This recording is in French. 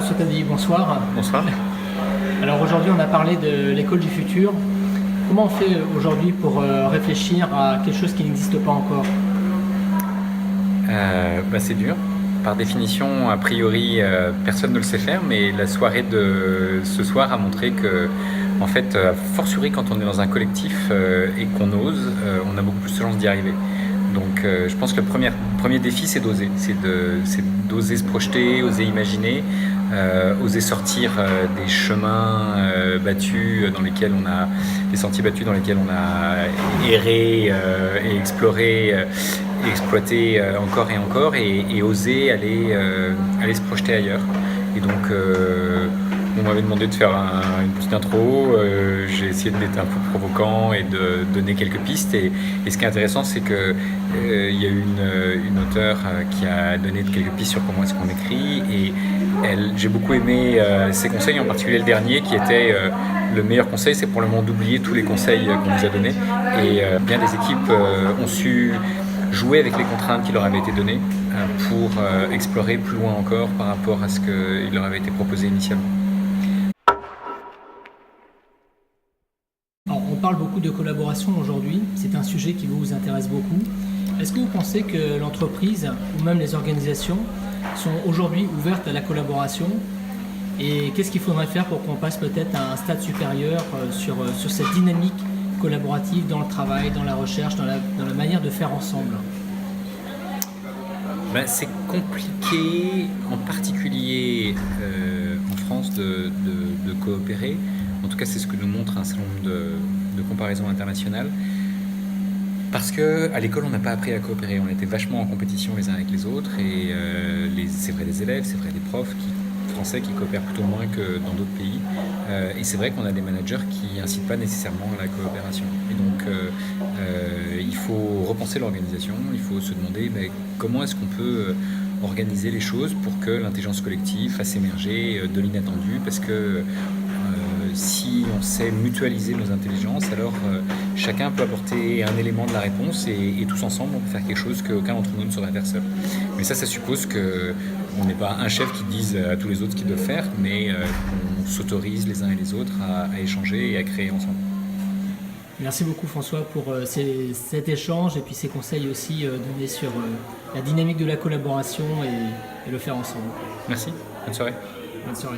François Tadei, bonsoir. Bonsoir. Alors aujourd'hui on a parlé de l'école du futur. Comment on fait aujourd'hui pour réfléchir à quelque chose qui n'existe pas encore? C'est dur. Par définition, a priori, personne ne le sait faire, mais la soirée de ce soir a montré que, en fait, a fortiori quand on est dans un collectif et qu'on ose, on a beaucoup plus de chances d'y arriver. Donc je pense que le premier défi, c'est d'oser. C'est d'oser se projeter, oser imaginer, oser sortir des chemins battus dans lesquels des sentiers battus dans lesquels on a erré et exploré et exploité encore et encore, et oser aller se projeter ailleurs. Et donc on m'avait demandé de faire une petite intro, j'ai essayé d'être un peu provocant et de donner quelques pistes, et ce qui est intéressant, c'est que il y a eu une auteure qui a donné quelques pistes sur comment est-ce qu'on écrit, et j'ai beaucoup aimé ses conseils, en particulier le dernier qui était le meilleur conseil, c'est pour le moment d'oublier tous les conseils qu'on nous a donnés, et bien des équipes ont su jouer avec les contraintes qui leur avaient été données pour explorer plus loin encore par rapport à ce qui leur avait été proposé initialement. Alors, on parle beaucoup de collaboration aujourd'hui, c'est un sujet qui vous intéresse beaucoup. Est-ce que vous pensez que l'entreprise ou même les organisations sont aujourd'hui ouvertes à la collaboration, et qu'est-ce qu'il faudrait faire pour qu'on passe peut-être à un stade supérieur sur cette dynamique collaborative dans le travail, dans la recherche, dans la manière de faire ensemble? C'est compliqué, en particulier en France, de coopérer. En tout cas, c'est ce que nous montre un certain nombre de comparaisons internationales. Parce qu'à l'école, on n'a pas appris à coopérer. On était vachement en compétition les uns avec les autres. Et c'est vrai des élèves, c'est vrai des profs français qui coopèrent plutôt moins que dans d'autres pays. Et c'est vrai qu'on a des managers qui n'incitent pas nécessairement à la coopération. Et donc, il faut repenser l'organisation. Il faut se demander comment est-ce qu'on peut organiser les choses pour que l'intelligence collective fasse émerger de l'inattendu. Parce que si on sait mutualiser nos intelligences, alors chacun peut apporter un élément de la réponse, et tous ensemble on peut faire quelque chose qu'aucun d'entre nous ne saurait faire seul. Mais ça suppose qu'on n'est pas un chef qui dise à tous les autres ce qu'ils doivent faire, mais qu'on s'autorise les uns et les autres à échanger et à créer ensemble. Merci beaucoup François pour cet échange et puis ces conseils aussi donnés sur la dynamique de la collaboration et le faire ensemble. Merci, bonne soirée. Bonne soirée.